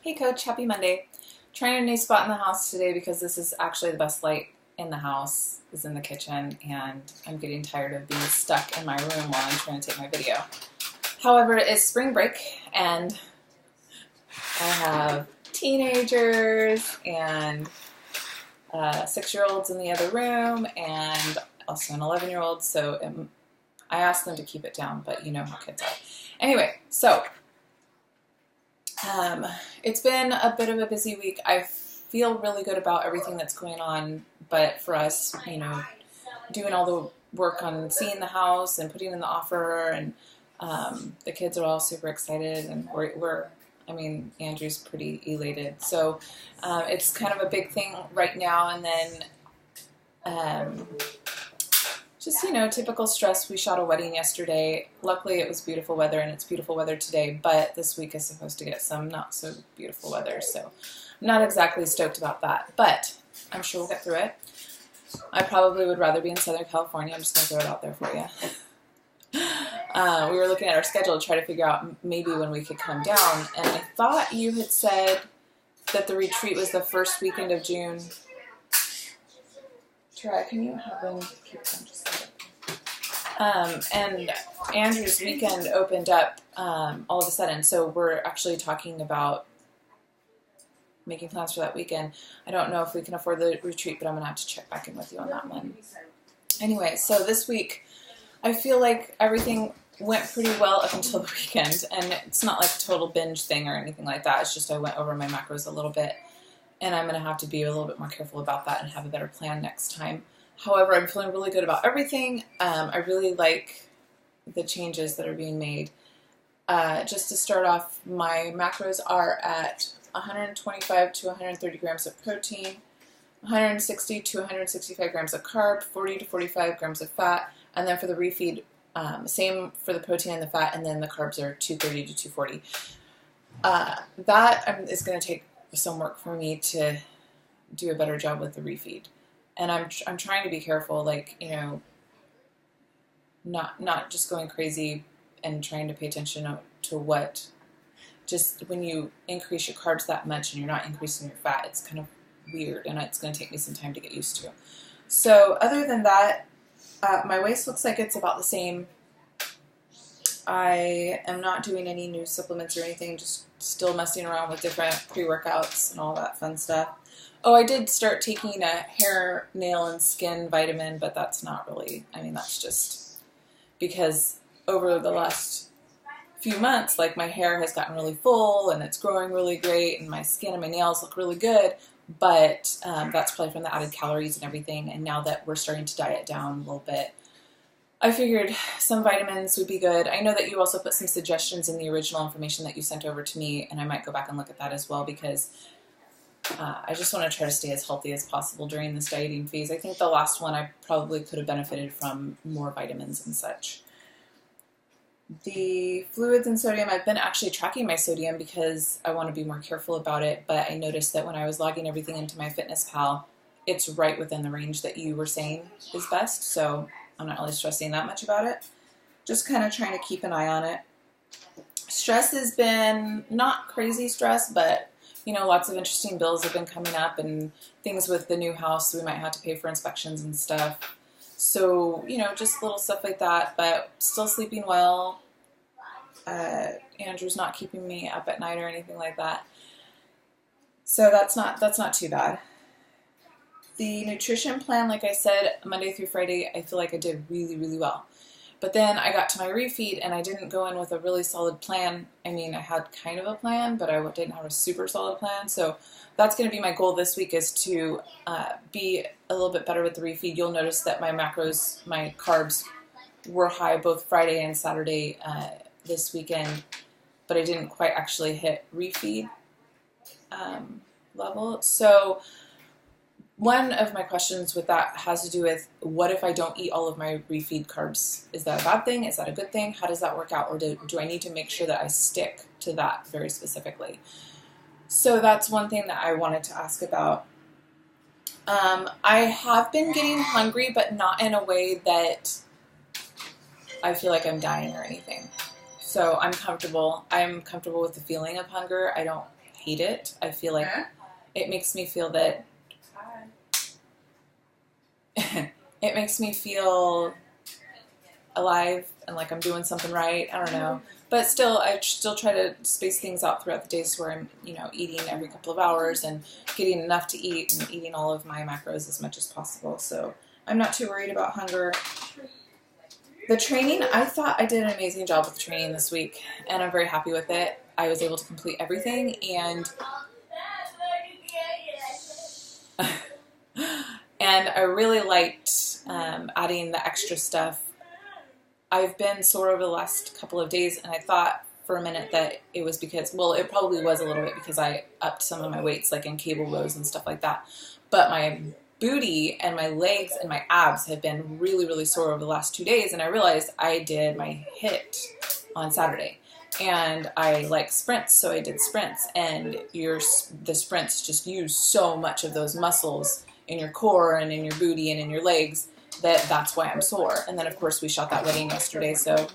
Hey Coach, happy Monday. Trying a new spot in the house today because this is actually the best light in the house, is in the kitchen, and I'm getting tired of being stuck in my room while I'm trying to take my video. However, it's spring break and I have teenagers and 6-year-olds in the other room and also an 11-year-old, so I asked them to keep it down, but you know how kids are. Anyway, so it's been a bit of a busy week. I feel really good about everything that's going on, but for us, doing all the work on seeing the house and putting in the offer, and the kids are all super excited, and Andrew's pretty elated. So it's kind of a big thing right now, and then just, typical stress. We shot a wedding yesterday. Luckily, it was beautiful weather, and it's beautiful weather today, but this week is supposed to get some not so beautiful weather, so I'm not exactly stoked about that, but I'm sure we'll get through it. I probably would rather be in Southern California. I'm just going to throw it out there for you. We were looking at our schedule to try to figure out maybe when we could come down, and I thought you had said that the retreat was the first weekend of June. Tara, can you have them keep them just a second? And Andrew's weekend opened up all of a sudden, so we're actually talking about making plans for that weekend. I don't know if we can afford the retreat, but I'm going to have to check back in with you on that one. Anyway, so this week, I feel like everything went pretty well up until the weekend, and it's not like a total binge thing or anything like that. It's just I went over my macros a little bit, and I'm going to have to be a little bit more careful about that and have a better plan next time. However, I'm feeling really good about everything. I really like the changes that are being made. Just to start off, my macros are at 125 to 130 grams of protein, 160 to 165 grams of carb, 40 to 45 grams of fat, and then for the refeed, same for the protein and the fat, and then the carbs are 230 to 240. That is going to take some work for me to do a better job with the refeed. And I'm trying to be careful, not just going crazy and trying to pay attention to what, just when you increase your carbs that much and you're not increasing your fat, it's kind of weird, and it's going to take me some time to get used to. So other than that, my waist looks like it's about the same. I am not doing any new supplements or anything, just still messing around with different pre-workouts and all that fun stuff. Oh, I did start taking a hair, nail, and skin vitamin, but that's not really, that's just because over the last few months, my hair has gotten really full and it's growing really great, and my skin and my nails look really good, but that's probably from the added calories and everything. And now that we're starting to diet down a little bit, I figured some vitamins would be good. I know that you also put some suggestions in the original information that you sent over to me, and I might go back and look at that as well, because I just want to try to stay as healthy as possible during this dieting phase. I think the last one I probably could have benefited from more vitamins and such. The fluids and sodium, I've been actually tracking my sodium because I want to be more careful about it, but I noticed that when I was logging everything into MyFitnessPal, it's right within the range that you were saying is best, so I'm not really stressing that much about it. Just kind of trying to keep an eye on it. Stress has been not crazy stress, but lots of interesting bills have been coming up, and things with the new house, we might have to pay for inspections and stuff. So, just little stuff like that, but still sleeping well. Andrew's not keeping me up at night or anything like that. So that's not too bad. The nutrition plan, like I said, Monday through Friday, I feel like I did really, really well. But then I got to my refeed, and I didn't go in with a really solid plan. I had kind of a plan, but I didn't have a super solid plan. So that's going to be my goal this week, is to be a little bit better with the refeed. You'll notice that my macros, my carbs, were high both Friday and Saturday this weekend, but I didn't quite actually hit refeed level. So one of my questions with that has to do with, what if I don't eat all of my refeed carbs? Is that a bad thing? Is that a good thing? How does that work out? Or do I need to make sure that I stick to that very specifically? So that's one thing that I wanted to ask about. I have been getting hungry, but not in a way that I feel like I'm dying or anything. So I'm comfortable. I'm comfortable with the feeling of hunger. I don't hate it. I feel like it makes me feel that it makes me feel alive and like I'm doing something right. I don't know. But still, I still try to space things out throughout the day so where I'm, eating every couple of hours and getting enough to eat and eating all of my macros as much as possible. So I'm not too worried about hunger. The training, I thought I did an amazing job with the training this week, and I'm very happy with it. I was able to complete everything, and I really liked adding the extra stuff. I've been sore over the last couple of days, and I thought for a minute that it was because, well, it probably was a little bit because I upped some of my weights, like in cable rows and stuff like that. But my booty and my legs and my abs have been really, really sore over the last 2 days, and I realized I did my HIIT on Saturday. And I like sprints, so I did sprints, and the sprints just use so much of those muscles in your core and in your booty and in your legs that's why I'm sore. And then, of course, we shot that wedding yesterday, so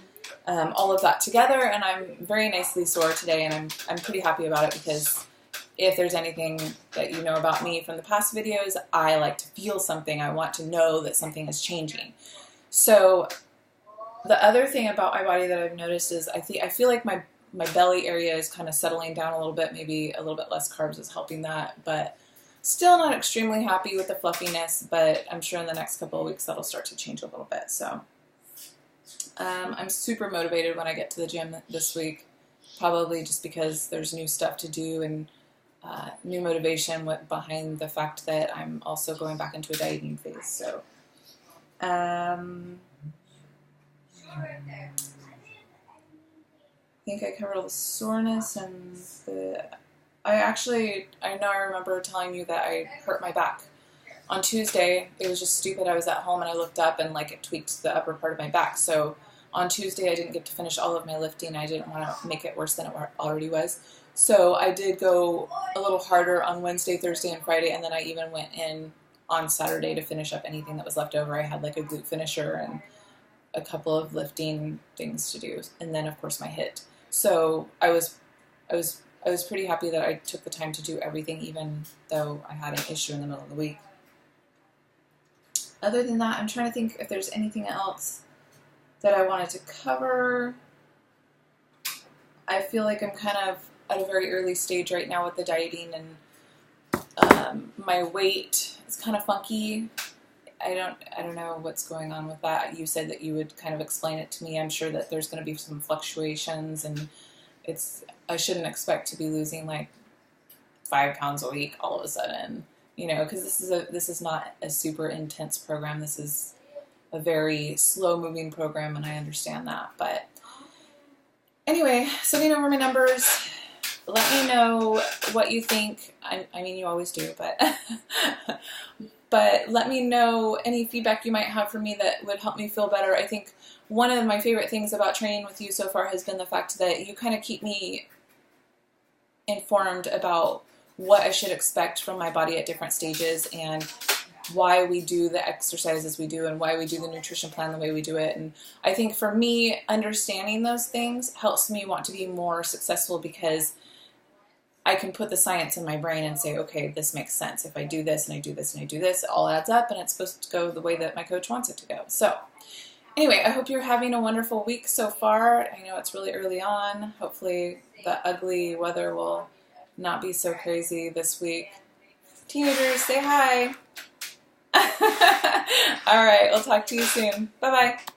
all of that together, and I'm very nicely sore today, and I'm pretty happy about it because if there's anything that you know about me from the past videos, I like to feel something. I want to know that something is changing. So the other thing about my body that I've noticed is I feel like my belly area is kind of settling down a little bit. Maybe a little bit less carbs is helping that, but still not extremely happy with the fluffiness, but I'm sure in the next couple of weeks that'll start to change a little bit. So I'm super motivated when I get to the gym this week, probably just because there's new stuff to do and new motivation behind the fact that I'm also going back into a dieting phase. So I think I covered all the soreness and I know I remember telling you that I hurt my back. On Tuesday, it was just stupid. I was at home and I looked up and like it tweaked the upper part of my back. So on Tuesday, I didn't get to finish all of my lifting. I didn't want to make it worse than it already was. So I did go a little harder on Wednesday, Thursday, and Friday, and then I even went in on Saturday to finish up anything that was left over. I had like a glute finisher and a couple of lifting things to do, and then of course my HIIT. So I was pretty happy that I took the time to do everything, even though I had an issue in the middle of the week. Other than that, I'm trying to think if there's anything else that I wanted to cover. I feel like I'm kind of at a very early stage right now with the dieting, and my weight is kind of funky. I don't know what's going on with that. You said that you would kind of explain it to me. I'm sure that there's going to be some fluctuations, and I shouldn't expect to be losing like 5 pounds a week all of a sudden, because this is not a super intense program. This is a very slow moving program, and I understand that. But anyway, sending over my numbers. Let me know what you think. I mean, you always do, but but let me know any feedback you might have for me that would help me feel better. I think one of my favorite things about training with you so far has been the fact that you kind of keep me informed about what I should expect from my body at different stages and why we do the exercises we do and why we do the nutrition plan the way we do it. And I think for me, understanding those things helps me want to be more successful because I can put the science in my brain and say, okay, this makes sense. If I do this and I do this and I do this, it all adds up and it's supposed to go the way that my coach wants it to go. So anyway, I hope you're having a wonderful week so far. I know it's really early on. Hopefully the ugly weather will not be so crazy this week. Teenagers, say hi. All right, we'll talk to you soon. Bye-bye.